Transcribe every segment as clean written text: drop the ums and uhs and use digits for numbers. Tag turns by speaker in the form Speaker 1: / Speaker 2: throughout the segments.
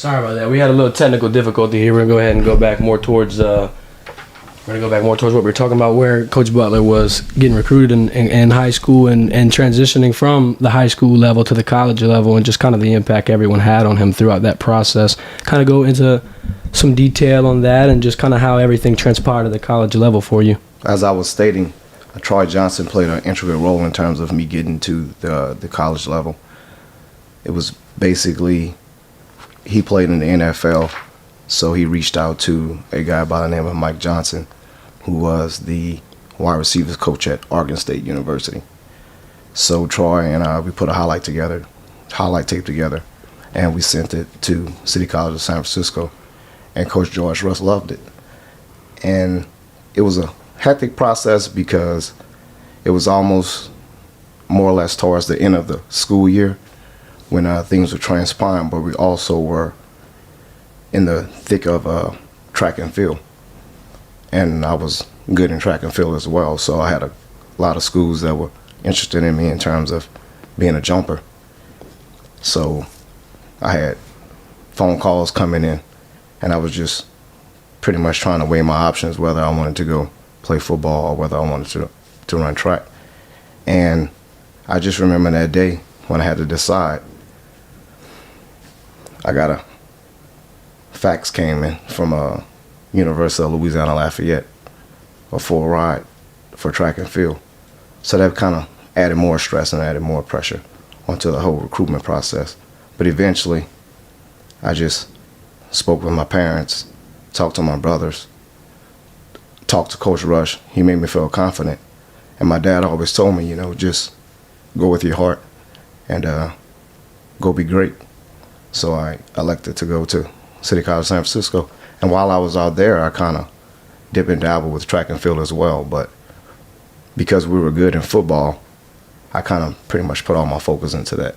Speaker 1: Sorry about that. We had a little technical difficulty here. We're gonna go ahead and go back more towards. We're gonna go back more towards what we were talking about, where Coach Butler was getting recruited in high school and transitioning from the high school level to the college level, and just kind of the impact everyone had on him throughout that process. Kind of go into some detail on that and just kind of how everything transpired at the college level for you.
Speaker 2: As I was stating, Troy Johnson played an integral role in terms of me getting to the college level. It was basically, he played in the NFL, so he reached out to a guy by the name of Mike Johnson, who was the wide receivers coach at Oregon State University. So Troy and I, we put a highlight tape together, and we sent it to City College of San Francisco, and Coach George Russ loved it. And it was a hectic process because it was almost more or less towards the end of the school year when things were transpiring, but we also were in the thick of track and field. And I was good in track and field as well, so I had a lot of schools that were interested in me in terms of being a jumper. So I had phone calls coming in, and I was just pretty much trying to weigh my options, whether I wanted to go play football or whether I wanted to run track. And I just remember that day when I had to decide. I got a fax came in from University of Louisiana Lafayette, a full ride for track and field. So that kind of added more stress and added more pressure onto the whole recruitment process. But eventually, I just spoke with my parents, talked to my brothers, talked to Coach Rush. He made me feel confident. And my dad always told me, just go with your heart and go be great. So I elected to go to City College San Francisco. And while I was out there, I kind of dip and dabble with track and field as well. But because we were good in football, I kind of pretty much put all my focus into that.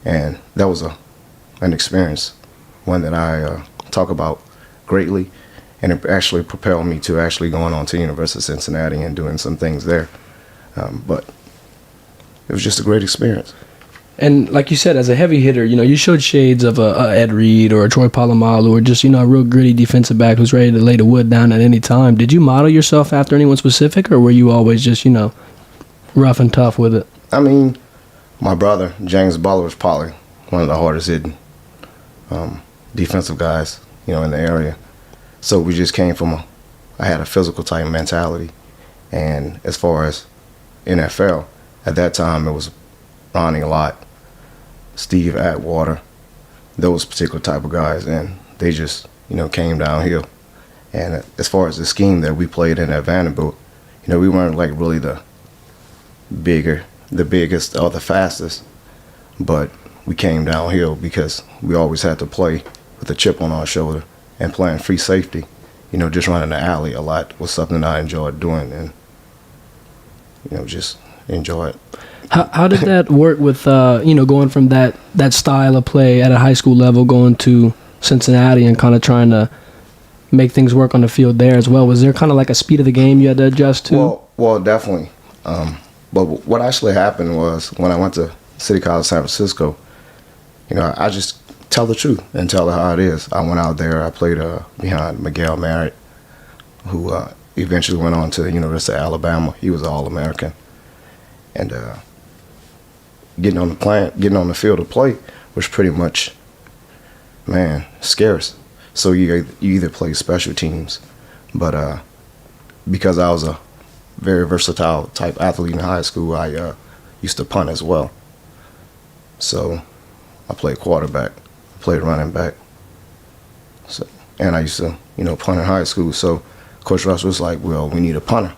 Speaker 2: And that was an experience, one that I talk about greatly. And it actually propelled me to actually going on to University of Cincinnati and doing some things there. But it was just a great experience.
Speaker 1: And like you said, as a heavy hitter, you showed shades of a Ed Reed or a Troy Polamalu or just, a real gritty defensive back who's ready to lay the wood down at any time. Did you model yourself after anyone specific, or were you always just, rough and tough with it?
Speaker 2: I mean, my brother, James Butler, was probably one of the hardest hitting defensive guys, in the area. So we just came from I had a physical type mentality. And as far as NFL, at that time it was Ronnie Lott, Steve Atwater, those particular type of guys, and they just, came downhill. And as far as the scheme that we played in at Vanderbilt, we weren't like really the biggest or the fastest, but we came downhill because we always had to play with a chip on our shoulder and playing free safety. Just running the alley a lot was something I enjoyed doing, and, just enjoy it.
Speaker 1: How did that work with, going from that style of play at a high school level, going to Cincinnati and kind of trying to make things work on the field there as well? Was there kind of like a speed of the game you had to adjust to?
Speaker 2: Well, definitely. But what actually happened was when I went to City College San Francisco, I just tell the truth and tell it how it is. I went out there, I played behind Miguel Merritt, who eventually went on to the University of Alabama. He was an All-American. And getting on the field to play was pretty much, scarce. So you either play special teams, but because I was a very versatile type athlete in high school, I used to punt as well. So I played quarterback, played running back. So, and I used to, punt in high school. So Coach Russ was like, well, we need a punter.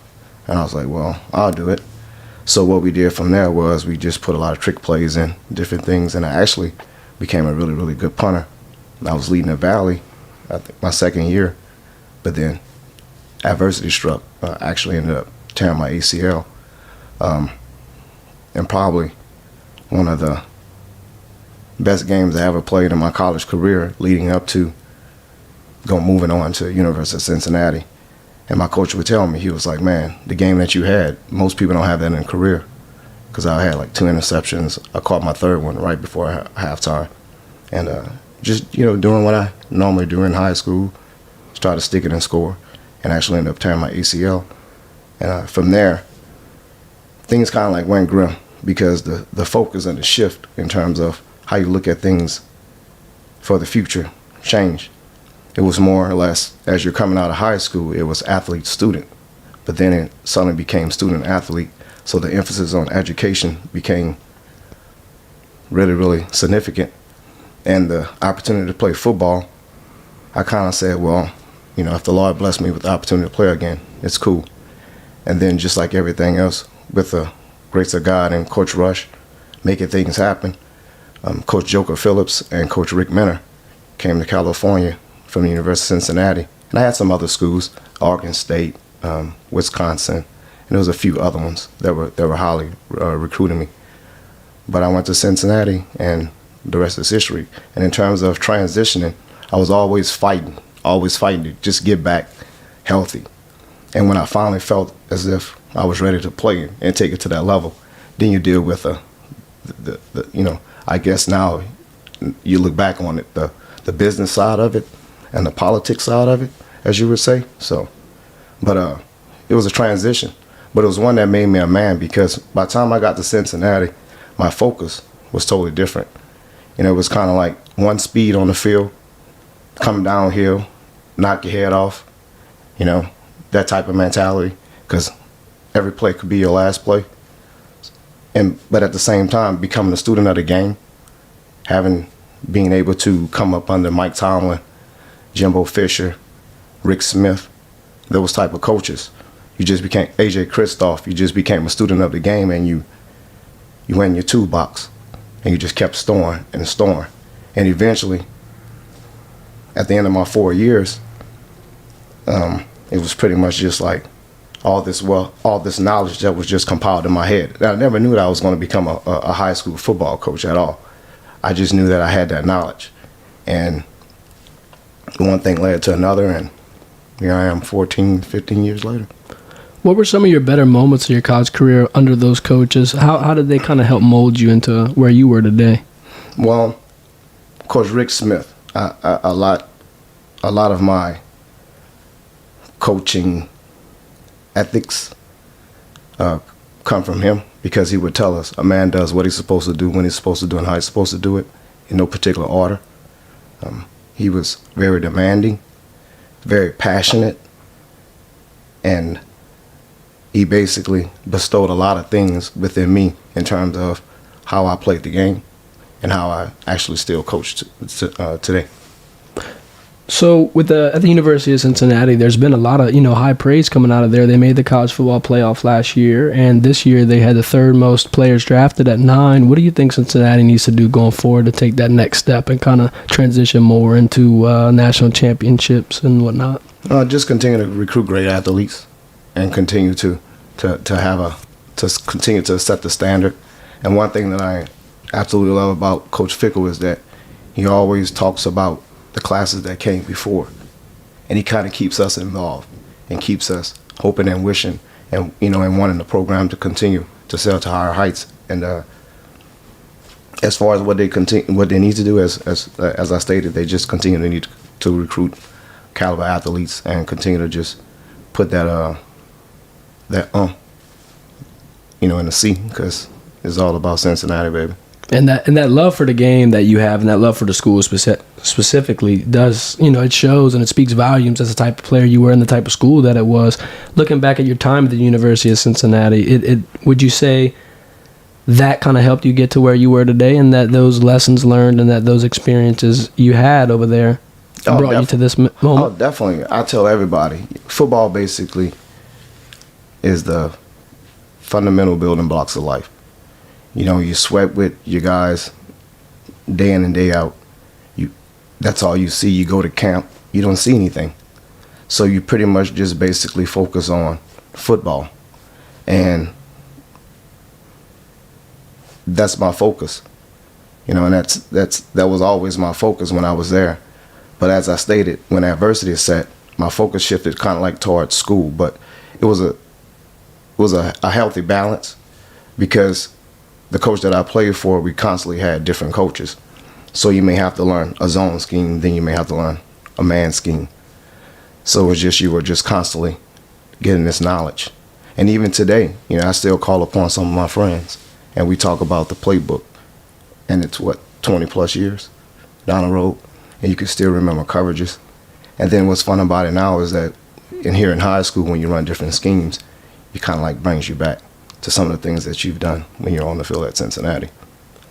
Speaker 2: And I was like, well, I'll do it. So what we did from there was we just put a lot of trick plays in, different things, and I actually became a really, really good punter. I was leading the Valley, I think, my second year, but then adversity struck. I actually ended up tearing my ACL, and probably one of the best games I ever played in my college career leading up to moving on to University of Cincinnati. And my coach would tell me, he was like, man, the game that you had, most people don't have that in a career. Because I had like 2 interceptions. I caught my third one right before halftime. And just, doing what I normally do in high school, try to stick it and score, and actually ended up tearing my ACL. And from there, things kind of like went grim because the focus and the shift in terms of how you look at things for the future changed. It was more or less, as you're coming out of high school, it was athlete-student, but then it suddenly became student-athlete, so the emphasis on education became really, really significant. And the opportunity to play football, I kind of said, well, if the Lord blessed me with the opportunity to play again, it's cool. And then just like everything else, with the grace of God and Coach Rush making things happen, Coach Joker Phillips and Coach Rick Minner came to California from the University of Cincinnati. And I had some other schools, Oregon State, Wisconsin, and there was a few other ones that were highly recruiting me. But I went to Cincinnati, and the rest is history. And in terms of transitioning, I was always fighting to just get back healthy. And when I finally felt as if I was ready to play and take it to that level, then you deal with I guess now you look back on it, the business side of it and the politics side of it, as you would say. So, but it was a transition, but it was one that made me a man, because by the time I got to Cincinnati, my focus was totally different. It was kind of like one speed on the field, come downhill, knock your head off, that type of mentality, because every play could be your last play. But at the same time, becoming a student of the game, being able to come up under Mike Tomlin, Jimbo Fisher, Rick Smith, those type of coaches. You just became AJ Kristoff. You just became a student of the game, and you went in your toolbox, and you just kept storing and storing. And eventually, at the end of my 4 years, it was pretty much just like all this knowledge that was just compiled in my head. I never knew that I was going to become a high school football coach at all. I just knew that I had that knowledge. And one thing led to another, and here I am 14, 15 years later.
Speaker 1: What were some of your better moments of your college career under those coaches? How did they kind of help mold you into where you were today?
Speaker 2: Well, Coach Rick Smith, a lot of my coaching ethics come from him, because he would tell us a man does what he's supposed to do, when he's supposed to do, and how he's supposed to do it, in no particular order. He was very demanding, very passionate, and he basically bestowed a lot of things within me in terms of how I played the game and how I actually still coach today.
Speaker 1: So at the University of Cincinnati, there's been a lot of high praise coming out of there. They made the college football playoff last year, and this year they had the third most players drafted at 9. What do you think Cincinnati needs to do going forward to take that next step and kind of transition more into national championships and whatnot?
Speaker 2: Just continue to recruit great athletes and continue to continue to set the standard. And one thing that I absolutely love about Coach Fickle is that he always talks about the classes that came before, and he kind of keeps us involved and keeps us hoping and wishing and and wanting the program to continue to sail to higher heights. And as far as what they need to do, as I stated, they just continue to need to recruit caliber athletes and continue to just put that in the sea, because it's all about Cincinnati, baby.
Speaker 1: And that love for the game that you have, and that love for the school specifically, does, it shows and it speaks volumes as the type of player you were and the type of school that it was. Looking back at your time at the University of Cincinnati, it would you say that kind of helped you get to where you were today, and that those lessons learned and that those experiences you had over there brought you to this moment?
Speaker 2: Oh, definitely. I tell everybody, football basically is the fundamental building blocks of life. You sweat with your guys day in and day out. That's all you see. You go to camp, you don't see anything. So you pretty much just basically focus on football. And that's my focus. And that was always my focus when I was there. But as I stated, when adversity is set, my focus shifted kind of like towards school. But it was a healthy balance, because the coach that I played for, we constantly had different coaches. So you may have to learn a zone scheme, then you may have to learn a man scheme. So it's just you were just constantly getting this knowledge. And even today, I still call upon some of my friends, and we talk about the playbook. And it's, 20 plus years down the road, and you can still remember coverages. And then what's fun about it now is that here in high school, when you run different schemes, it kind of like brings you back to some of the things that you've done when you're on the field at Cincinnati.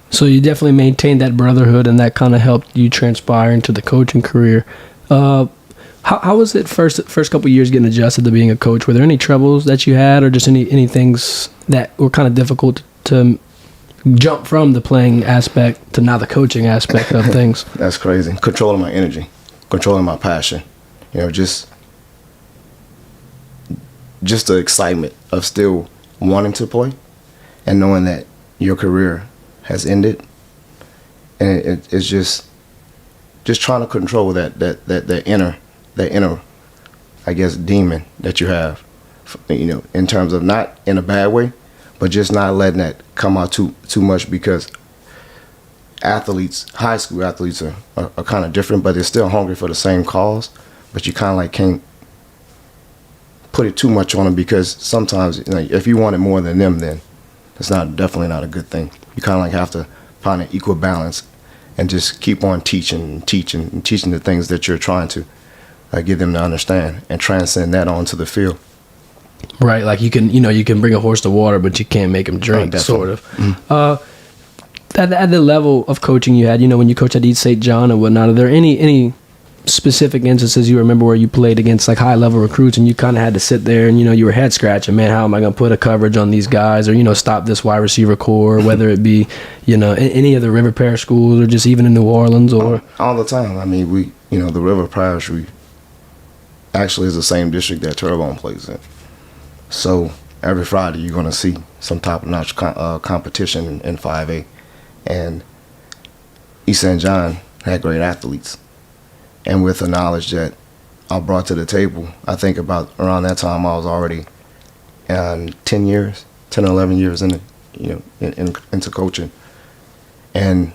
Speaker 1: So you definitely maintained that brotherhood, and that kind of helped you transpire into the coaching career. How was it first couple of years getting adjusted to being a coach? Were there any troubles that you had, or just any things that were kind of difficult to jump from the playing aspect to now the coaching aspect of things?
Speaker 2: That's crazy. Controlling my energy, controlling my passion. Just the excitement of still wanting to play and knowing that your career has ended. And it's just trying to control that inner, I guess, demon that you have, in terms of not in a bad way, but just not letting that come out too much, because high school athletes are kind of different, but they're still hungry for the same cause. But you kind of like can't put it too much on them, because sometimes if you want it more than them, then it's definitely not a good thing. You kind of like have to find an equal balance and just keep on teaching the things that you're trying to get them to understand, and transcend that onto the field.
Speaker 1: Right, like you can bring a horse to water, but you can't make him drink, sort of. Mm-hmm. At the level of coaching you had, when you coach at East St. John and whatnot, are there any specific instances you remember where you played against like high level recruits and you kind of had to sit there and you were head scratching, man, how am I going to put a coverage on these guys, or stop this wide receiver core, whether it be any of the River Parish schools or just even in New Orleans? Or
Speaker 2: all the time. I mean, we the River Parish, we actually is the same district that Terrebonne plays in. So every Friday you're going to see some top-notch competition in 5A. And East St. John had great athletes. And with the knowledge that I brought to the table, I think about around that time I was already 10 or 11 years into coaching. And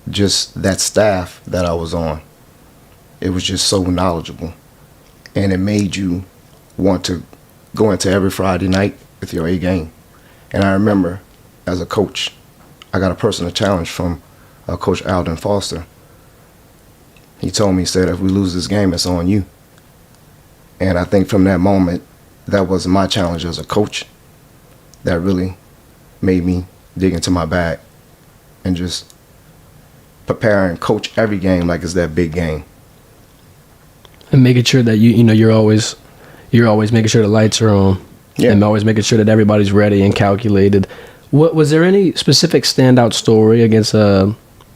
Speaker 2: just that staff that I was on, it was just so knowledgeable. And it made you want to go into every Friday night with your A game. And I remember as a coach, I got a personal challenge from Coach Alden Foster. He told me, he said, if we lose this game, it's on you. And I think from that moment, that was my challenge as a coach. That really made me dig into my bag and just prepare and coach every game like it's that big game.
Speaker 1: And making sure that you're always making sure the lights are on, and always making sure that everybody's ready and calculated. What was there any specific standout story against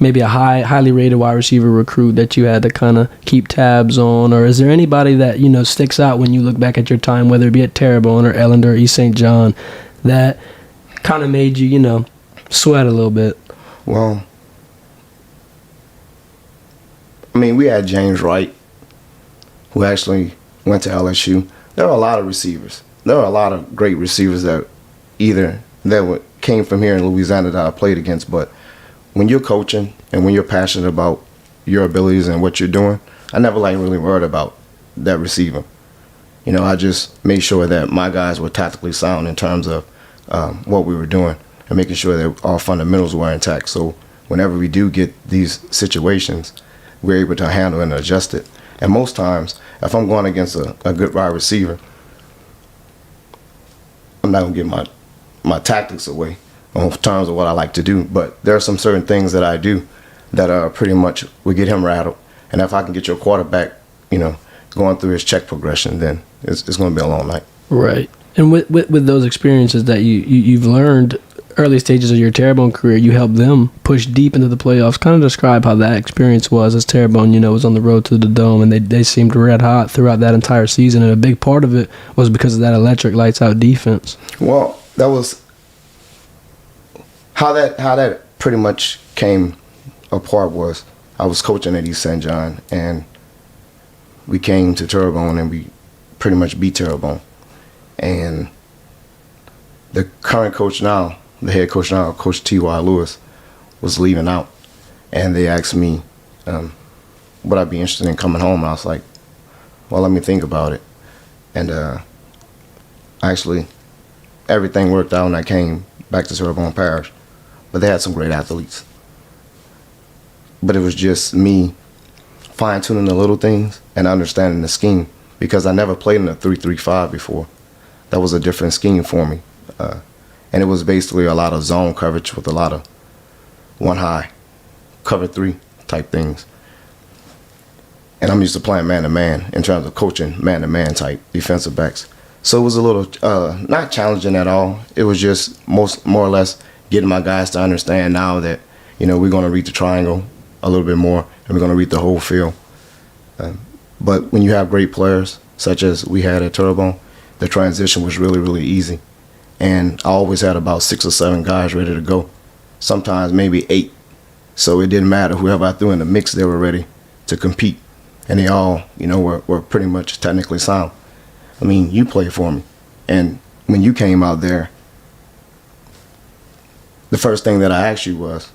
Speaker 1: maybe a highly rated wide receiver recruit that you had to kind of keep tabs on, or is there anybody that sticks out when you look back at your time, whether it be at Terrebonne or Ellender or East St. John, that kind of made you sweat a little bit?
Speaker 2: Well, I mean, we had James Wright, who actually went to LSU. There are a lot of receivers. There are a lot of great receivers that came from here in Louisiana that I played against. But when you're coaching and when you're passionate about your abilities and what you're doing, I never really worried about that receiver. I just made sure that my guys were tactically sound in terms of what we were doing and making sure that our fundamentals were intact. So whenever we do get these situations, we're able to handle and adjust it. And most times, if I'm going against a good wide receiver, I'm not going to get my tactics away in terms of what I like to do. But there are some certain things that I do that are pretty much would get him rattled. And if I can get your quarterback, going through his check progression, then it's going to be a long night.
Speaker 1: Right. And with those experiences that you've learned early stages of your Terrebonne career, you helped them push deep into the playoffs. Kind of describe how that experience was as Terrebonne, was on the road to the Dome, and they seemed red hot throughout that entire season. And a big part of it was because of that electric lights out defense.
Speaker 2: Well, that was how that pretty much came apart. Was I was coaching at East St. John, and we came to Terrebonne, and we pretty much beat Terrebonne. And the current coach now, the head coach now, Coach T.Y. Lewis, was leaving out. and they asked me, would I be interested in coming home? And I was like, well, let me think about it. And actually, everything worked out, and I came back to Terrebonne Parish. But they had some great athletes. But it was just me fine-tuning the little things and understanding the scheme, because I never played in a 3-3-5 before. That was a different scheme for me. And it was basically a lot of zone coverage with a lot of one high, cover 3 type things. And I'm used to playing man-to-man in terms of coaching man-to-man type defensive backs. So it was a little not challenging at all. It was just more or less getting my guys to understand now that, you know, we're going to read the triangle a little bit more, and we're going to read the whole field. But when you have great players, such as we had at Terrebonne, the transition was really, really easy. And I always had about 6 or 7 guys ready to go, sometimes maybe 8. So it didn't matter. Whoever I threw in the mix, they were ready to compete. And they all, you know, were pretty much technically sound. I mean, you played for me. And when you came out there, the first thing that I asked you was,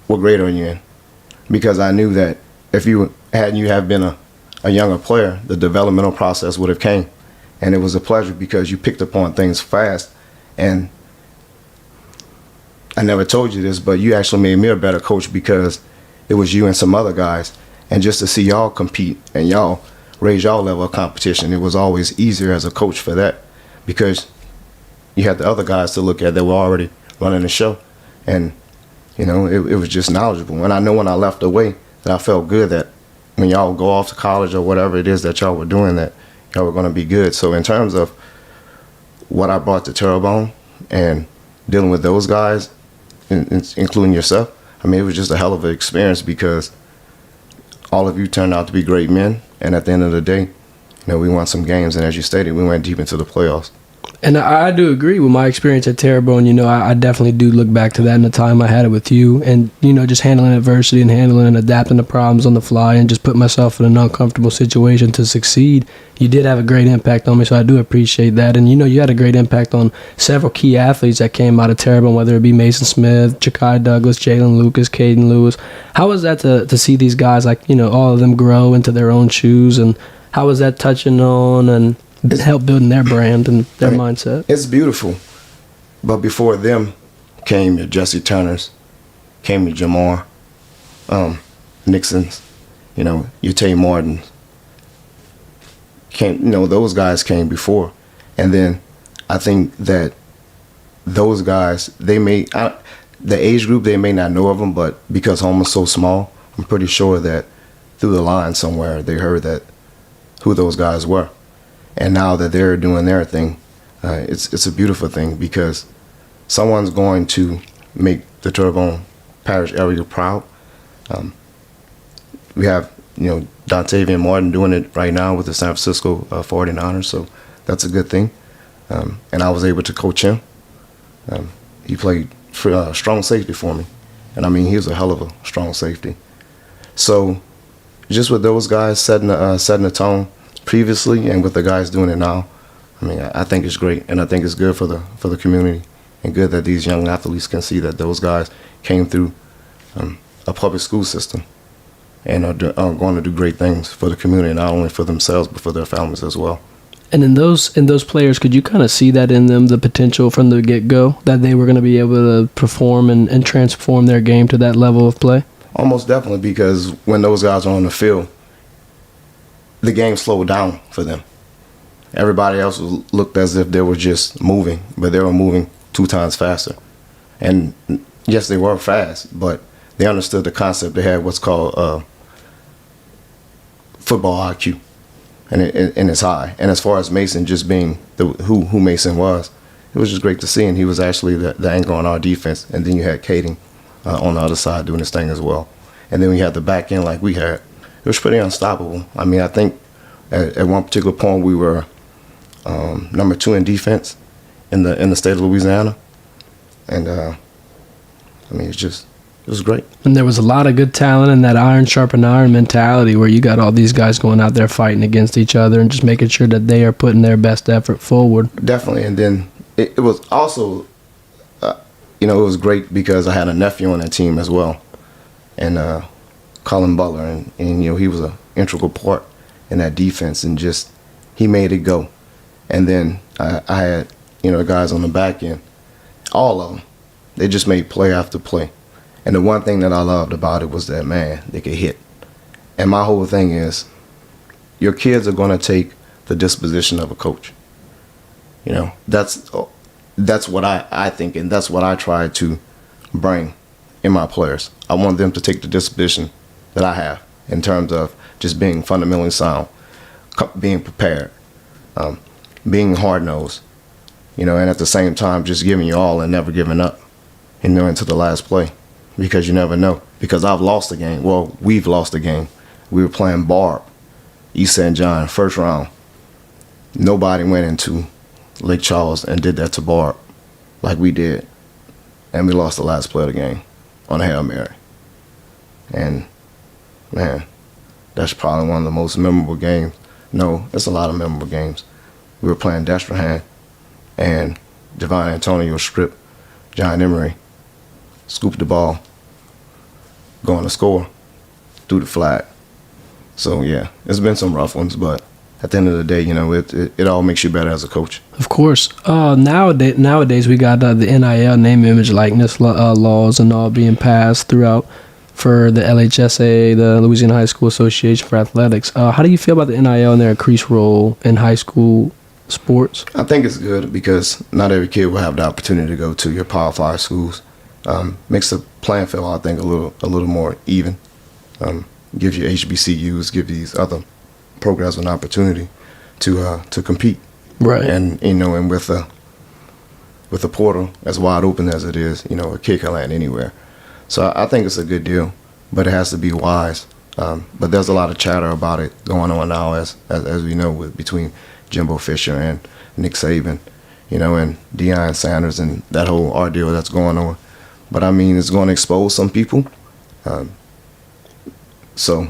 Speaker 2: what grade are you in? Because I knew that if you have been a younger player, the developmental process would have came. And it was a pleasure because you picked up on things fast. And I never told you this, but you actually made me a better coach because it was you and some other guys. And just to see y'all compete and y'all raise y'all level of competition, it was always easier as a coach for that, because you had the other guys to look at that were already running the show. And, you know, it was just knowledgeable. And I know when I left away that I felt good that when y'all go off to college or whatever it is that y'all were doing, that y'all were going to be good. So in terms of what I brought to Terrebonne and dealing with those guys, including yourself, I mean, it was just a hell of an experience because all of you turned out to be great men. And at the end of the day, you know, we won some games. And as you stated, we went deep into the playoffs.
Speaker 1: And I do agree with my experience at Terrebonne. You know, I definitely do look back to that and the time I had it with you. And, you know, just handling adversity and handling and adapting to problems on the fly and just putting myself in an uncomfortable situation to succeed. You did have a great impact on me, so I do appreciate that. And, you know, you had a great impact on several key athletes that came out of Terrebonne, whether it be Mason Smith, Ja'Kai Douglas, Jalen Lucas, Caden Lewis. How was that to see these guys, like, you know, all of them grow into their own shoes? And how was that touching on and help building their brand and their mindset?
Speaker 2: It's beautiful. But before them came your Jesse Turners, came your Jamar Nixons, you know, your Tay Martins. You know, those guys came before. And then I think that those guys, the age group, they may not know of them, but because home is so small, I'm pretty sure that through the line somewhere they heard that who those guys were. And now that they're doing their thing, it's a beautiful thing because someone's going to make the Terrebonne Parish area proud. We have, you know, Dontavian Martin doing it right now with the San Francisco 49ers, so that's a good thing. And I was able to coach him. He played strong safety for me. And, I mean, he was a hell of a strong safety. So just with those guys setting the tone previously and with the guys doing it now, I mean, I think it's great, and I think it's good for the community and good that these young athletes can see that those guys came through a public school system and are going to do great things for the community, not only for themselves but for their families as well.
Speaker 1: And in those players, could you kind of see that in them, the potential from the get-go, that they were going to be able to perform and transform their game to that level of play?
Speaker 2: Almost definitely, because when those guys are on the field, the game slowed down for them. Everybody else looked as if they were just moving, but they were moving 2 times faster. And yes, they were fast, but they understood the concept. They had what's called football IQ, and it's high. And as far as Mason just being who Mason was, it was just great to see. And he was actually the anchor on our defense. And then you had Caden on the other side doing his thing as well. And then we had the back end like we had. It was pretty unstoppable. I mean, I think at one particular point we were number 2 in defense in the state of Louisiana, and I mean, it was great.
Speaker 1: And there was a lot of good talent in that iron sharpen iron mentality, where you got all these guys going out there fighting against each other and just making sure that they are putting their best effort forward.
Speaker 2: Definitely, and then it was also, you know, it was great because I had a nephew on that team as well. and Colin Butler, and he was an integral part in that defense, and just he made it go. And then I had the guys on the back end, all of them, they just made play after play. And the one thing that I loved about it was that, man, they could hit. And my whole thing is, your kids are going to take the disposition of a coach. That's what I think, and that's what I try to bring in my players. I want them to take the disposition that I have in terms of just being fundamentally sound, being prepared, being hard-nosed, and at the same time just giving you all and never giving up, into the last play, because you never know. Because I've lost a game. Well, we've lost a game. We were playing Barb, East St. John, first round. Nobody went into Lake Charles and did that to Barb like we did. And we lost the last play of the game on a Hail Mary. And, man, that's probably one of the most memorable games. No, it's a lot of memorable games. We were playing Destrehan, and Javon Antonio stripped John Emery, scooped the ball, going to score, threw the flag. So, yeah, it's been some rough ones, but at the end of the day, it all makes you better as a coach.
Speaker 1: Of course. Nowadays we got the NIL, name, image, likeness laws and all being passed throughout for the LHSA, the Louisiana High School Association for Athletics. How do you feel about the NIL and their increased role in high school sports?
Speaker 2: I think it's good because not every kid will have the opportunity to go to your Power 5 schools. Makes the playing field, I think, a little more even. Gives you HBCUs, give these other programs an opportunity to compete.
Speaker 1: Right.
Speaker 2: And and with the portal as wide open as it is, a kid can land anywhere. So I think it's a good deal, but it has to be wise. But there's a lot of chatter about it going on now, as we know, between Jimbo Fisher and Nick Saban, and Deion Sanders and that whole ordeal that's going on. But I mean, it's going to expose some people. So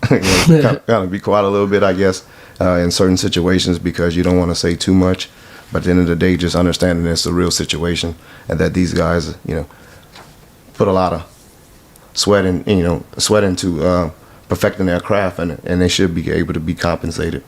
Speaker 2: kind of be quiet a little bit, I guess, in certain situations, because you don't want to say too much. But at the end of the day, just understanding it's a real situation, and that these guys, put a lot of sweat into perfecting their craft, and they should be able to be compensated.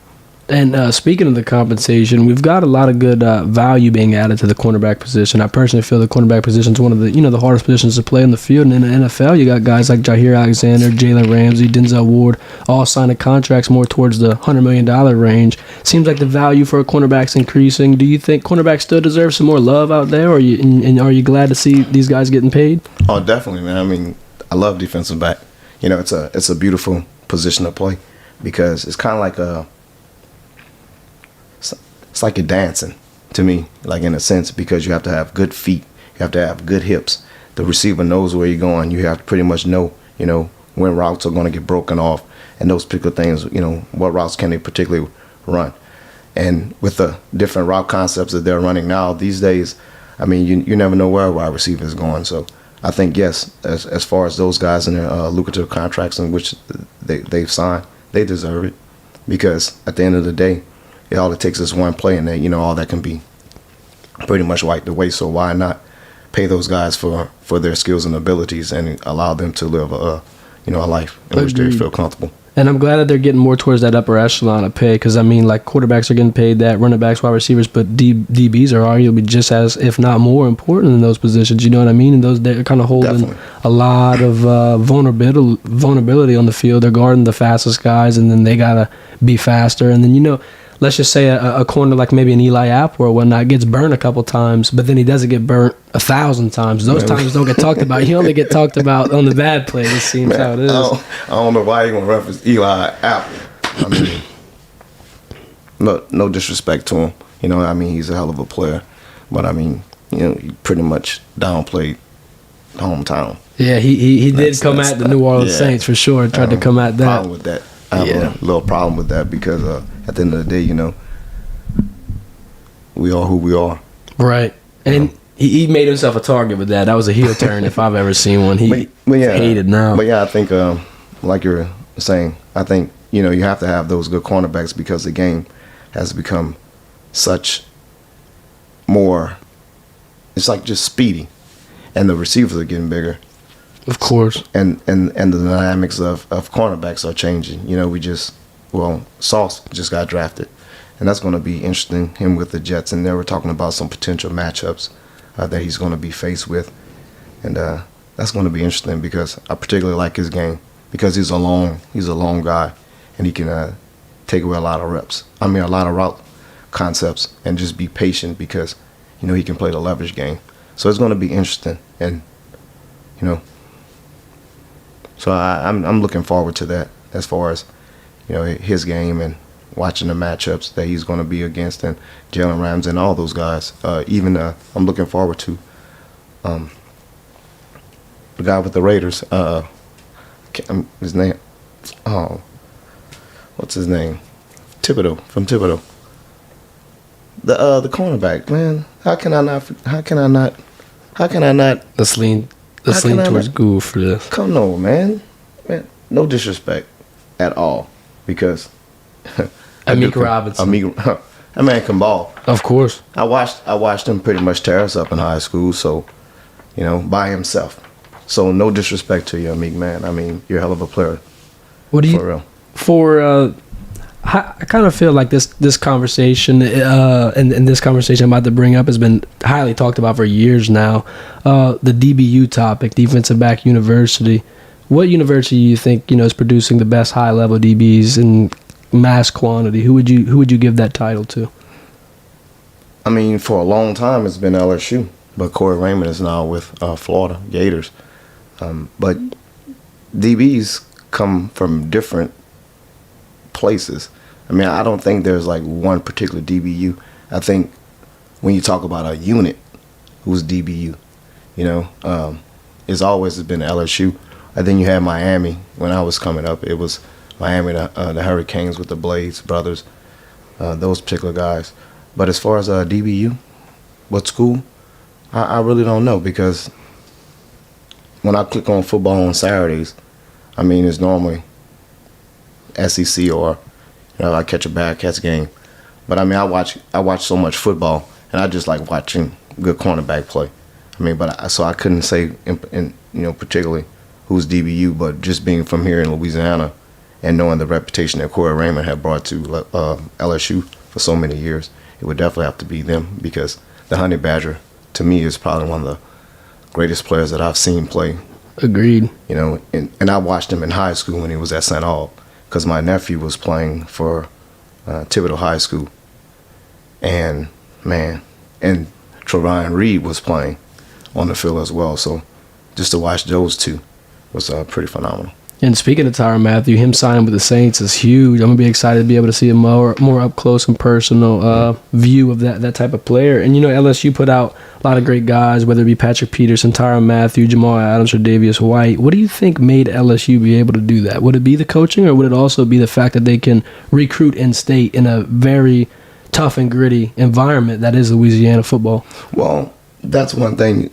Speaker 1: And speaking of the compensation, we've got a lot of good value being added to the cornerback position. I personally feel the cornerback position is one of the the hardest positions to play in the field. And in the NFL, you got guys like Jair Alexander, Jalen Ramsey, Denzel Ward, all signing contracts more towards the $100 million range. Seems like the value for a cornerback's increasing. Do you think cornerbacks still deserve some more love out there, or are you glad to see these guys getting paid? Oh,
Speaker 2: definitely, man. I mean, I love defensive back. It's a beautiful position to play, because it's kind of like it's like you're dancing to me, like, in a sense, because you have to have good feet, you have to have good hips. The receiver knows where you're going. You have to pretty much know, when routes are going to get broken off, and those particular things, what routes can they particularly run. And with the different route concepts that they're running now these days, I mean, you never know where a wide receiver is going. So I think, yes, as far as those guys and their lucrative contracts in which they've signed, they deserve it, because at the end of the day, all it takes is one play, and then all that can be pretty much wiped away. So why not pay those guys for their skills and abilities, and allow them to live a life in which they feel comfortable.
Speaker 1: And I'm glad that they're getting more towards that upper echelon of pay, because I mean, like, quarterbacks are getting paid that, running backs, wide receivers, but DBs are arguably just as, if not more, important in those positions. You know what I mean? And those, they're kind of holding
Speaker 2: Definitely.
Speaker 1: a lot of vulnerability on the field. They're guarding the fastest guys, and then they gotta be faster. And then let's just say a corner like maybe an Eli Apple or whatnot gets burnt a couple times, but then he doesn't get burnt 1,000 times. Those times don't get talked about. He only get talked about on the bad plays. It seems how it is.
Speaker 2: I don't know why you're going to reference Eli Apple. I mean, no disrespect to him. I mean, he's a hell of a player. But, I mean, he pretty much downplayed hometown.
Speaker 1: Yeah, he did come at the New Orleans Saints for sure. Tried to come at that.
Speaker 2: Problem with that. I have a little problem with that, because at the end of the day, we are who we are.
Speaker 1: Right. And he made himself a target with that. That was a heel turn if I've ever seen one. He's hated now.
Speaker 2: But yeah, I think, like you were saying, I think, you have to have those good cornerbacks, because the game has become such more, it's like just speedy. And the receivers are getting bigger.
Speaker 1: Of course.
Speaker 2: And the dynamics of cornerbacks are changing. You know, Sauce just got drafted, and that's going to be interesting. Him with the Jets, and they were talking about some potential matchups that he's going to be faced with, and that's going to be interesting because I particularly like his game because he's a long guy, and he can take away a lot of route concepts, and just be patient because you know he can play the leverage game. So it's going to be interesting, and you know, so I'm looking forward to that as far as you know his game and watching the matchups that he's going to be against, and Jalen Ramsey and all those guys. I'm looking forward to the guy with the Raiders. His name, what's his name? Thibodeau, from Thibodeau. The cornerback, man. How can I not?
Speaker 1: Let's lean towards Google for this.
Speaker 2: Come on, man. No disrespect at all, because
Speaker 1: Amik Robinson.
Speaker 2: That man can ball.
Speaker 1: Of course.
Speaker 2: I watched him pretty much tear us up in high school. So, you know, by himself. So no disrespect to you, Amik, man. I mean, you're a hell of a player.
Speaker 1: What do you
Speaker 2: for real?
Speaker 1: I kind of feel like this conversation and this conversation I'm about to bring up has been highly talked about for years now. The DBU topic, defensive back university. What university do you think is producing the best high level DBs in mass quantity? Who would you give that title to?
Speaker 2: I mean, for a long time it's been LSU, but Corey Raymond is now with Florida Gators. But DBs come from different places. I mean, I don't think there's like one particular DBU. I think when you talk about a unit who's DBU, it's always been LSU. And then you had Miami. When I was coming up, it was Miami, the Hurricanes with the Blades brothers, those particular guys. But as far as DBU, what school, I really don't know, because when I click on football on Saturdays, I mean, it's normally SEC or I catch a Bearcats game. But I mean, I watch so much football, and I just like watching good cornerback play. I mean, so I couldn't say in particularly who's DBU, but just being from here in Louisiana and knowing the reputation that Corey Raymond had brought to LSU for so many years, it would definitely have to be them, because the Honey Badger, to me, is probably one of the greatest players that I've seen play.
Speaker 1: Agreed.
Speaker 2: And I watched him in high school when he was at St. Aug, because my nephew was playing for Thibodeau High School. And, man, and Trevon Reed was playing on the field as well. So just to watch those two was pretty phenomenal.
Speaker 1: And speaking of Tyrann Mathieu, him signing with the Saints is huge. I'm going to be excited to be able to see a more up close and personal view of that type of player. And, LSU put out a lot of great guys, whether it be Patrick Peterson, Tyrann Mathieu, Jamal Adams, or Davius White. What do you think made LSU be able to do that? Would it be the coaching, or would it also be the fact that they can recruit in-state in a very tough and gritty environment that is Louisiana football?
Speaker 2: Well, that's one thing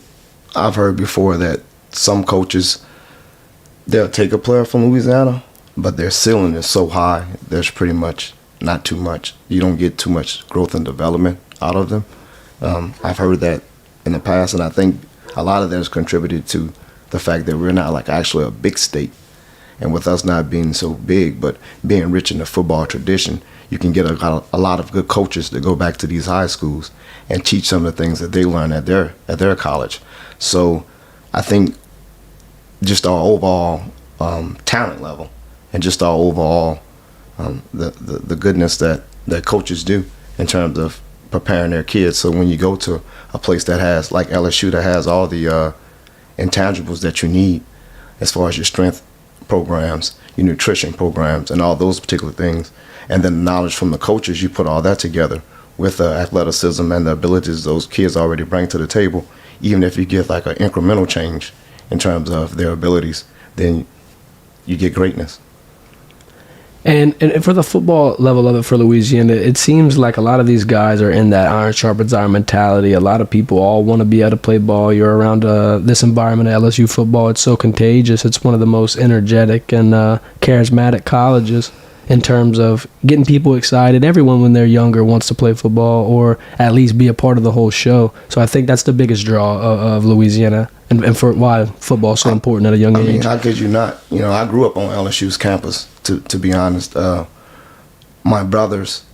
Speaker 2: I've heard before, that some coaches, they'll take a player from Louisiana, but their ceiling is so high, there's pretty much not too much. You don't get too much growth and development out of them. I've heard that in the past, and I think a lot of that has contributed to the fact that we're not like actually a big state. And with us not being so big, but being rich in the football tradition, you can get a lot of good coaches to go back to these high schools and teach some of the things that they learn at their college. So I think just our overall talent level, and just our overall the goodness that coaches do in terms of preparing their kids. So when you go to a place that has, like LSU, that has all the intangibles that you need as far as your strength programs, your nutrition programs, and all those particular things, and then the knowledge from the coaches, you put all that together with the athleticism and the abilities those kids already bring to the table. Even if you get like an incremental change in terms of their abilities, then you get greatness.
Speaker 1: And for the football level of it for Louisiana, it seems like a lot of these guys are in that iron sharpens iron mentality. A lot of people all want to be able to play ball. You're around this environment at LSU football. It's so contagious. It's one of the most energetic and charismatic colleges. in terms of getting people excited. Everyone, when they're younger, wants to play football or at least be a part of the whole show. So I think that's the biggest draw of Louisiana and for why football is so important at a young age.
Speaker 2: I mean, how could you not? You know, I grew up on LSU's campus, to be honest. My brothers,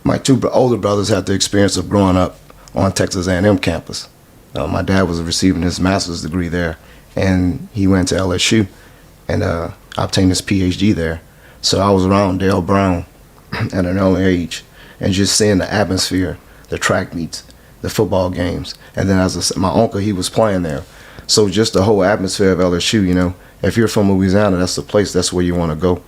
Speaker 2: my two older brothers had the experience of growing up on Texas A&M campus. My dad was receiving his master's degree there, and he went to LSU and obtained his PhD there. So I was around Dale Brown at an early age and just seeing the atmosphere, the track meets, the football games. And then my uncle, he was playing there. So just the whole atmosphere of LSU, you know, if you're from Louisiana, that's the place, that's where you want to go.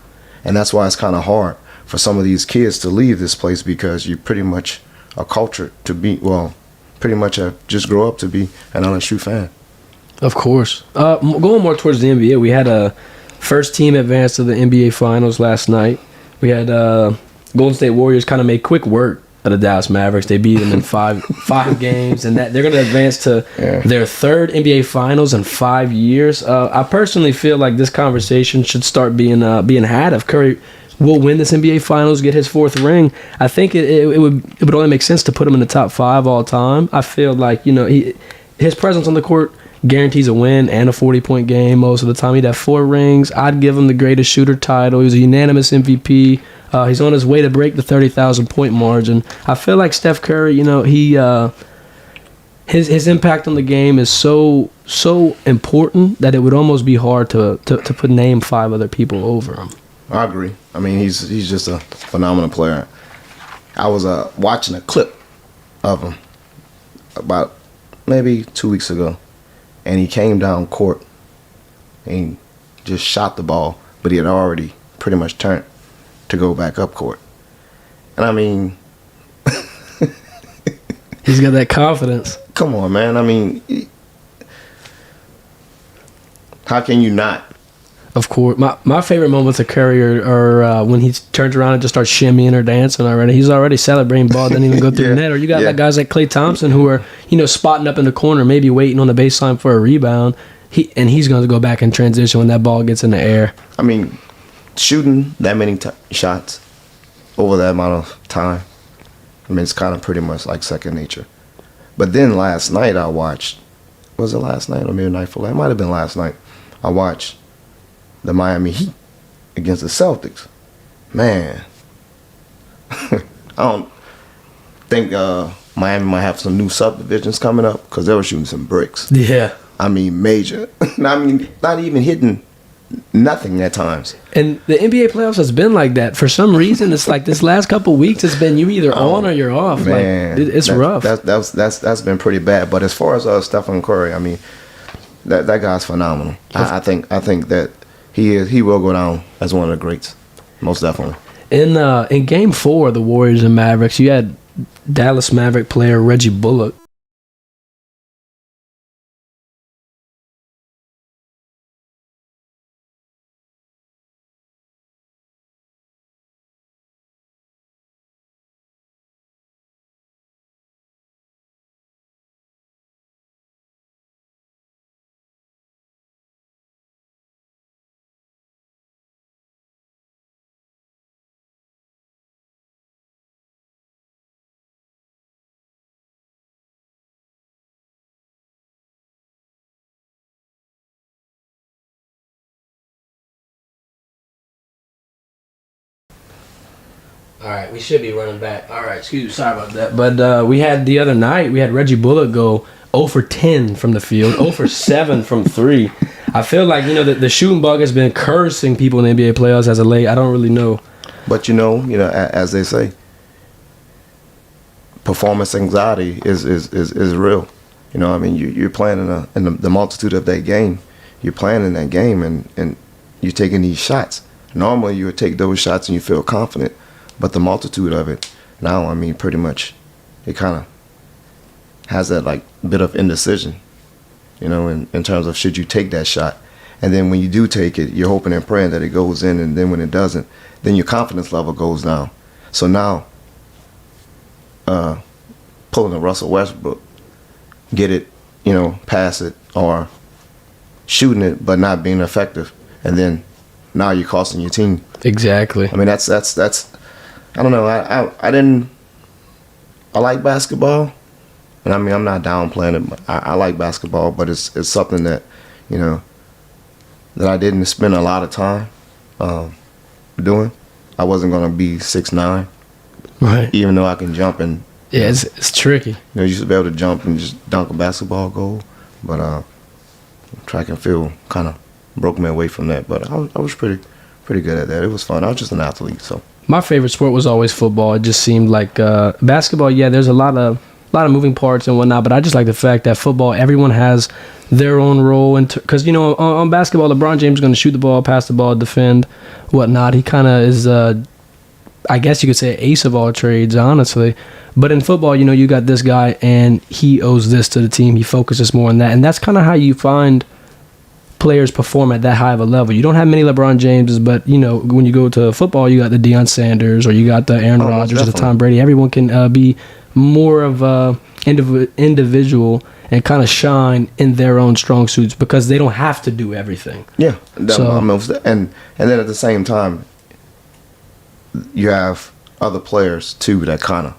Speaker 2: And that's why it's kind of hard for some of these kids to leave this place, because you pretty much are cultured to be, well, pretty much just grow up to be an LSU fan.
Speaker 1: Of course. Going more towards the NBA, we had a first team advance to the NBA Finals last night. We had Golden State Warriors kind of made quick work of the Dallas Mavericks. They beat them in five games, and that they're going to advance to their third NBA Finals in 5 years. I personally feel like this conversation should start being had if Curry will win this NBA Finals, get his fourth ring. I think it would only make sense to put him in the top 5 all time. I feel like, you know, his presence on the court guarantees a win and a 40-point game most of the time. He'd have 4 rings. I'd give him the greatest shooter title. He was a unanimous MVP. He's on his way to break the 30,000-point margin. I feel like Steph Curry, you know, his impact on the game is so important that it would almost be hard to name 5 other people over him.
Speaker 2: I agree. I mean, he's just a phenomenal player. I was watching a clip of him about maybe 2 weeks ago, and he came down court and he just shot the ball, but he had already pretty much turned to go back up court. And I mean,
Speaker 1: he's got that confidence.
Speaker 2: Come on, man. I mean, how can you not?
Speaker 1: Of course. My favorite moments of Curry are when he turns around and just starts shimmying or dancing already. He's already celebrating, ball doesn't even go through the net. Or you got like guys like Klay Thompson who are, you know, spotting up in the corner, maybe waiting on the baseline for a rebound. He's going to go back and transition when that ball gets in the air.
Speaker 2: I mean, shooting that many shots over that amount of time, I mean, it's kind of pretty much like second nature. But then last night I watched, was it last night or maybe night before? It might have been last night. I watched the Miami Heat against the Celtics. Man, I don't think Miami might have some new subdivisions coming up, because they were shooting some bricks.
Speaker 1: Yeah.
Speaker 2: I mean, major. I mean, not even hitting nothing at times. And
Speaker 1: the NBA playoffs has been like that. For some reason, it's like this last couple weeks, it's been you either on or you're off.
Speaker 2: Man,
Speaker 1: like, it's rough.
Speaker 2: That's been pretty bad. But as far as Stephen Curry, I mean, that guy's phenomenal. I think that he will go down as one of the greats, most definitely.
Speaker 1: In Game 4 of the Warriors and Mavericks, you had Dallas Maverick player Reggie Bullock. All right, we should be running back. All right, excuse me, sorry about that. But we had the other night, we had Reggie Bullock go 0 for 10 from the field, 0 for 7 from 3. I feel like, you know, the shooting bug has been cursing people in the NBA playoffs as of late. I don't really know. But,
Speaker 2: you know, as they say, performance anxiety is real. You know, I mean, you're playing in the multitude of that game. You're playing in that game, and you're taking these shots. Normally, you would take those shots and you feel confident. But the multitude of it now, I mean, pretty much, it kind of has that like bit of indecision, you know, in terms of should you take that shot. And then when you do take it, you're hoping and praying that it goes in. And then when it doesn't, then your confidence level goes down. So now, pulling a Russell Westbrook, get it, you know, pass it, or shooting it but not being effective. And then now you're costing your team.
Speaker 1: Exactly.
Speaker 2: I mean, that's. I don't know. I like basketball, and I mean, I'm not downplaying it. But I like basketball, but it's something that, you know, that I didn't spend a lot of time doing. I wasn't gonna be 6'9",
Speaker 1: Right.
Speaker 2: even though I can jump and
Speaker 1: Yeah, it's tricky.
Speaker 2: you know, you used to be able to jump and just dunk a basketball goal, but track and field kind of broke me away from that. But I was pretty good at that. It was fun. I was just an athlete, so.
Speaker 1: My favorite sport was always football. It just seemed like basketball. Yeah, there's a lot of moving parts and whatnot, but I just like the fact that football, everyone has their own role. Because, you know, on basketball, LeBron James is going to shoot the ball, pass the ball, defend, whatnot. He kind of is, I guess you could say, ace of all trades, honestly. But in football, you know, you got this guy, and he owes this to the team. He focuses more on that. And that's kind of how you find players perform at that high of a level. You don't have many LeBron Jameses, but, you know, when you go to football, you got the Deion Sanders, or you got the Aaron Rodgers, or the Tom Brady. Everyone can be more of a individual and kind of shine in their own strong suits because they don't have to do everything.
Speaker 2: Yeah.
Speaker 1: So,
Speaker 2: and then at the same time, you have other players too that kind of,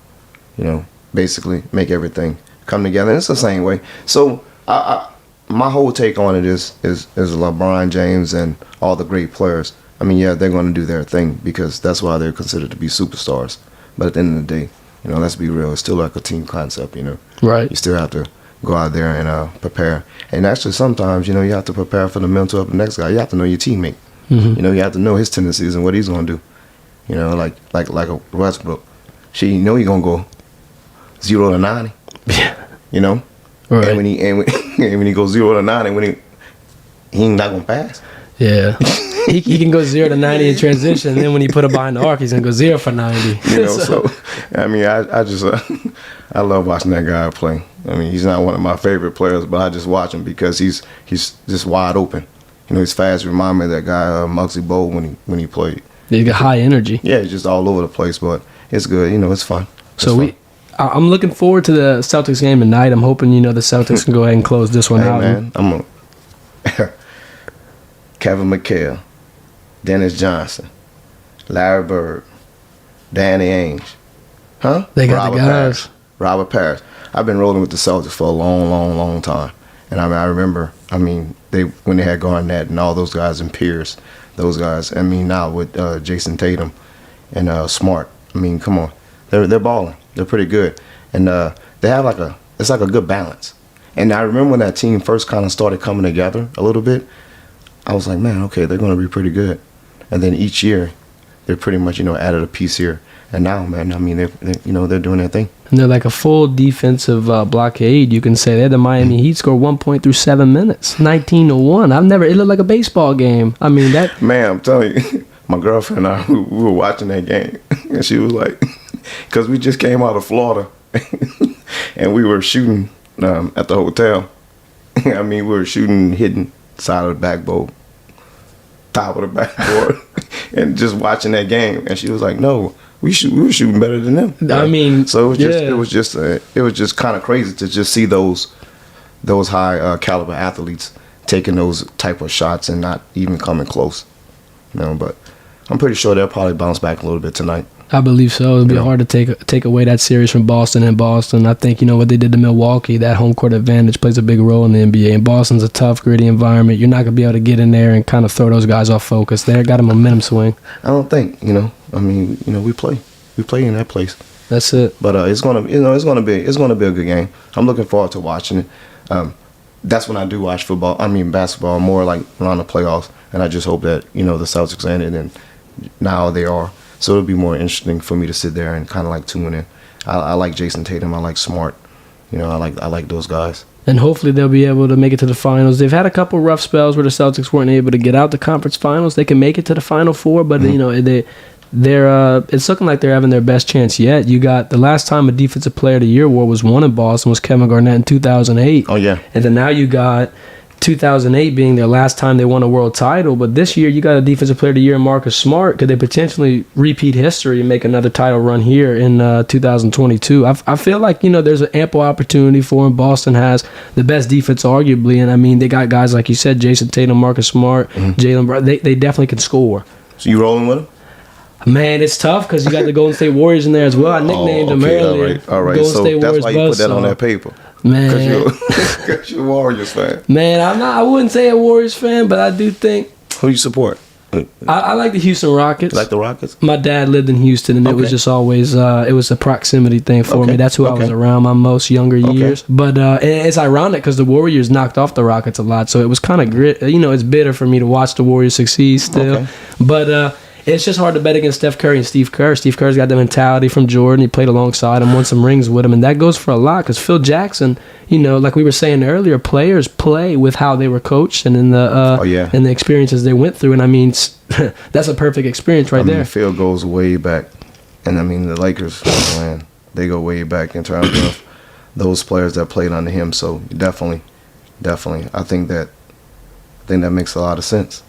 Speaker 2: you know, basically make everything come together. And it's the same way. So my whole take on it is LeBron James and all the great players. I mean, yeah, they're going to do their thing because that's why they're considered to be superstars. But at the end of the day, you know, let's be real. It's still like a team concept, you know.
Speaker 1: Right.
Speaker 2: You still have to go out there and prepare. And actually, sometimes, you know, you have to prepare for the mental of the next guy. You have to know your teammate.
Speaker 1: Mm-hmm.
Speaker 2: You know, you have to know his tendencies and what he's going to do. You know, like a Westbrook. You know he's going to go 0 to 90.
Speaker 1: Yeah.
Speaker 2: You know?
Speaker 1: Right.
Speaker 2: And when he goes 0 to 90, he ain't not going to pass.
Speaker 1: Yeah. he can go 0 to 90 in transition, and then when he put it behind the arc, he's going to go 0 for 90.
Speaker 2: You know, so I mean, I just I love watching that guy play. I mean, he's not one of my favorite players, but I just watch him because he's just wide open. You know, he's fast. Remind me of that guy Muggsy Bogues when he played.
Speaker 1: He's got high energy.
Speaker 2: Yeah, he's just all over the place, but it's good. You know, it's fun.
Speaker 1: I'm looking forward to the Celtics game tonight. I'm hoping, you know, the Celtics can go ahead and close this one out.
Speaker 2: Man, Kevin McHale, Dennis Johnson, Larry Bird, Danny Ainge. Huh?
Speaker 1: They got the guys.
Speaker 2: Robert Parrish. I've been rolling with the Celtics for a long, long, long time. And I remember, when they had Garnett and all those guys and Pierce, those guys. I mean, now with Jason Tatum and Smart. I mean, come on. They're balling. They're pretty good. And they have it's like a good balance. And I remember when that team first kind of started coming together a little bit, I was like, man, okay, they're going to be pretty good. And then each year, they're pretty much, you know, added a piece here. And now, man, I mean, they're doing their thing.
Speaker 1: And they're like a full defensive blockade, you can say. They're the Miami Heat, scored 1 point through 7 minutes, 19-1. It looked like a baseball game. I mean, that.
Speaker 2: Man, I'm telling you, my girlfriend and I, we were watching that game. And she was like, because we just came out of Florida. And we were shooting at the hotel. I mean, we were shooting hidden side of the backboard, top of the backboard, and just watching that game. And she was like, no. We were shooting better than them. Right?
Speaker 1: I mean,
Speaker 2: so it was just kind of crazy to just see those high caliber athletes taking those type of shots and not even coming close. You know, but I'm pretty sure they'll probably bounce back a little bit tonight.
Speaker 1: I believe so. It'll be hard to take away that series from Boston. And Boston, I think, you know, what they did to Milwaukee, that home court advantage plays a big role in the NBA. And Boston's a tough, gritty environment. You're not going to be able to get in there and kind of throw those guys off focus. They got a momentum swing.
Speaker 2: I don't think, you know. I mean, you know, we play in that place.
Speaker 1: That's it.
Speaker 2: But it's gonna be a good game. I'm looking forward to watching it. That's when I do watch basketball more like around the playoffs. And I just hope that, you know, the Celtics end it, and now they are. So it'll be more interesting for me to sit there and kind of like tune in. I like Jason Tatum. I like Smart. You know, I like those guys. And
Speaker 1: hopefully they'll be able to make it to the finals. They've had a couple rough spells where the Celtics weren't able to get out the conference finals. They can make it to the Final Four, but you know they're it's looking like they're having their best chance yet. You got the last time a Defensive Player of the Year award was won in Boston was Kevin Garnett in 2008.
Speaker 2: Oh yeah.
Speaker 1: And then now you got 2008 being their last time they won a world title, but this year you got a Defensive Player of the Year in Marcus Smart. Could they potentially repeat history and make another title run here in 2022? I feel like, you know, there's an ample opportunity for them. Boston has the best defense arguably, and I mean they got guys like you said, Jason Tatum, Marcus Smart, Jaylen Brown. They definitely can score.
Speaker 2: So you rolling with them?
Speaker 1: Man, it's tough because you got the Golden State Warriors in there as well. I nicknamed them earlier.
Speaker 2: All right.
Speaker 1: Golden
Speaker 2: So
Speaker 1: State
Speaker 2: that's
Speaker 1: Warriors
Speaker 2: why you put
Speaker 1: buzz,
Speaker 2: that on
Speaker 1: so-
Speaker 2: that paper.
Speaker 1: Man,
Speaker 2: Because you're a Warriors fan.
Speaker 1: man, I wouldn't say a Warriors fan, but I do think
Speaker 2: Who you support?
Speaker 1: I like the Houston Rockets.
Speaker 2: Like the Rockets?
Speaker 1: My dad lived in Houston, and it was
Speaker 2: Okay.
Speaker 1: just always it was a proximity thing for
Speaker 2: Okay.
Speaker 1: me. That's who I was
Speaker 2: Okay.
Speaker 1: around my most younger years. But it's ironic because the Warriors knocked off the Rockets a lot, so it was kind of grit. It's bitter for me to watch the Warriors succeed still.
Speaker 2: Okay.
Speaker 1: But it's just hard to bet against Steph Curry and Steve Kerr. Steve Kerr's got the mentality from Jordan. He played alongside him, won some rings with him, and that goes for a lot. Because Phil Jackson, like we were saying earlier, players play with how they were coached and in the and the experiences they went through. And I mean, that's a perfect experience right there.
Speaker 2: Phil goes way back, and I mean the Lakers, man, they go way back in terms of those players that played under him. So definitely, I think that makes a lot of sense.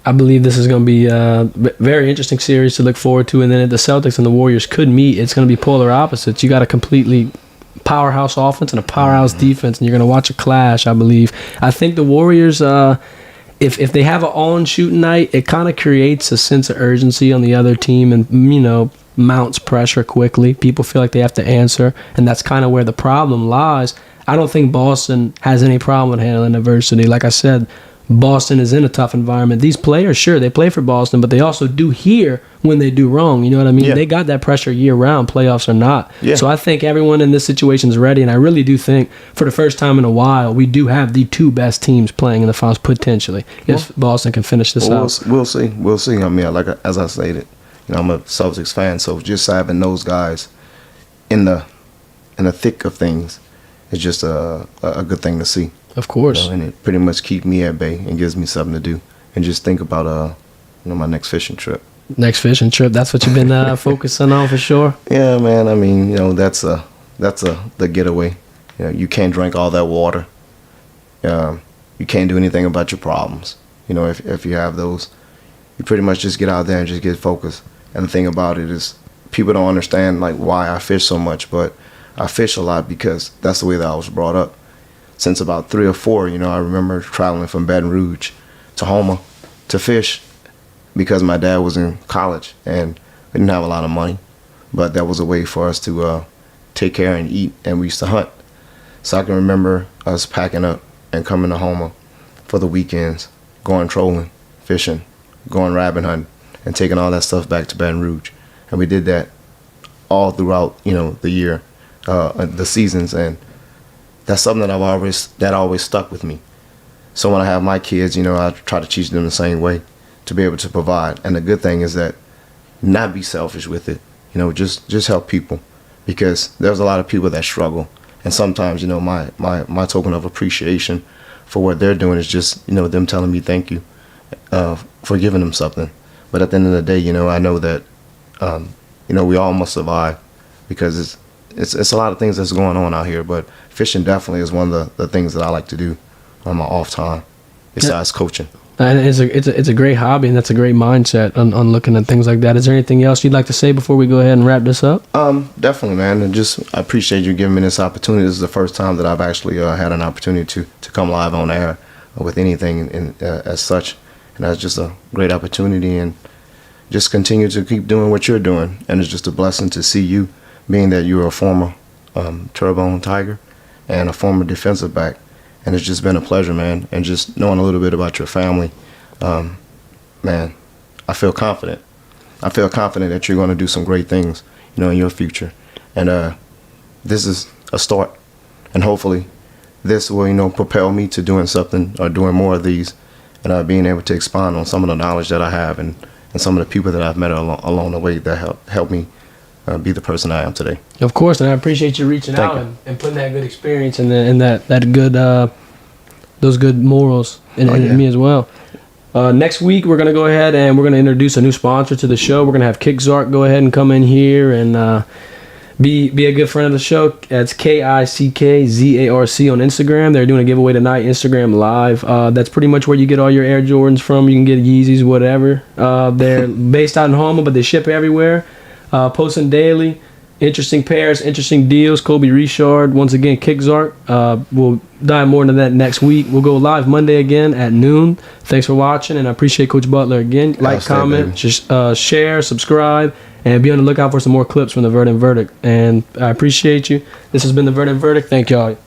Speaker 1: I believe this is going to be a very interesting series to look forward to. And then if the Celtics and the Warriors could meet, it's going to be polar opposites. You got a completely powerhouse offense and a powerhouse defense, and you're going to watch a clash, I believe. I think the Warriors, if they have an on-shooting night, it kind of creates a sense of urgency on the other team and, mounts pressure quickly. People feel like they have to answer, and that's kind of where the problem lies. I don't think Boston has any problem with handling adversity. Like I said, Boston is in a tough environment. These players, sure, they play for Boston, but they also do hear when they do wrong. You know what I mean?
Speaker 2: Yeah.
Speaker 1: They got that pressure year-round, playoffs or not.
Speaker 2: Yeah.
Speaker 1: So I think everyone in this situation is ready, and I really do think for the first time in a while, we do have the two best teams playing in the finals potentially if Boston can finish this out.
Speaker 2: We'll see. I mean, as I stated, I'm a Celtics fan, so just having those guys in the thick of things is just a good thing to see.
Speaker 1: Of course.
Speaker 2: And it pretty much keeps me at bay and gives me something to do. And just think about my next fishing trip.
Speaker 1: Next fishing trip. That's what you've been focusing on for sure.
Speaker 2: Yeah, man. I mean, that's the getaway. You can't drink all that water. You can't do anything about your problems. If you have those, you pretty much just get out there and just get focused. And the thing about it is, people don't understand like why I fish so much, but I fish a lot because that's the way that I was brought up. Since about 3 or 4, I remember traveling from Baton Rouge to Houma to fish because my dad was in college and we didn't have a lot of money, but that was a way for us to take care and eat, and we used to hunt. So I can remember us packing up and coming to Houma for the weekends, going trolling, fishing, going rabbit hunting, and taking all that stuff back to Baton Rouge. And we did that all throughout, the year, the seasons, and that's something that always stuck with me. So when I have my kids, I try to teach them the same way to be able to provide. And the good thing is that not be selfish with it. Just help people, because there's a lot of people that struggle. And sometimes, my token of appreciation for what they're doing is just, them telling me thank you for giving them something. But at the end of the day, I know that, we all must survive, because it's a lot of things that's going on out here, but fishing definitely is one of the things that I like to do on my off time, besides coaching.
Speaker 1: And it's a great hobby, and that's a great mindset on looking at things like that. Is there anything else you'd like to say before we go ahead and wrap this up?
Speaker 2: Definitely, man. And I appreciate you giving me this opportunity. This is the first time that I've actually had an opportunity to come live on air with anything as such, and that's just a great opportunity. And just continue to keep doing what you're doing, and it's just a blessing to see you, being that you're a former Turbone Tiger and a former defensive back. And it's just been a pleasure, man. And just knowing a little bit about your family, man, I feel confident. I feel confident that you're going to do some great things, in your future. And this is a start. And hopefully this will, propel me to doing something or doing more of these, and being able to expand on some of the knowledge that I have and some of the people that I've met along the way that help me be the person I am today.
Speaker 1: Of course, and I appreciate you reaching
Speaker 2: Thank
Speaker 1: out
Speaker 2: you.
Speaker 1: and putting that good experience and that good those good morals in me as well. Next week, we're gonna go ahead and we're gonna introduce a new sponsor to the show. We're gonna have Kickzark go ahead and come in here and be a good friend of the show. That's KICKZARC on Instagram. They're doing a giveaway tonight, Instagram Live. That's pretty much where you get all your Air Jordans from. You can get Yeezys, whatever. They're based out in Houma, but they ship everywhere. Posting daily. Interesting pairs, interesting deals. Kobe Richard, once again, Kickzart. We'll dive more into that next week. We'll go live Monday again at noon. Thanks for watching, and I appreciate Coach Butler again. Like, comment, share, subscribe, and be on the lookout for some more clips from the Verdant Verdict. And I appreciate you. This has been the Verdant Verdict. Thank y'all.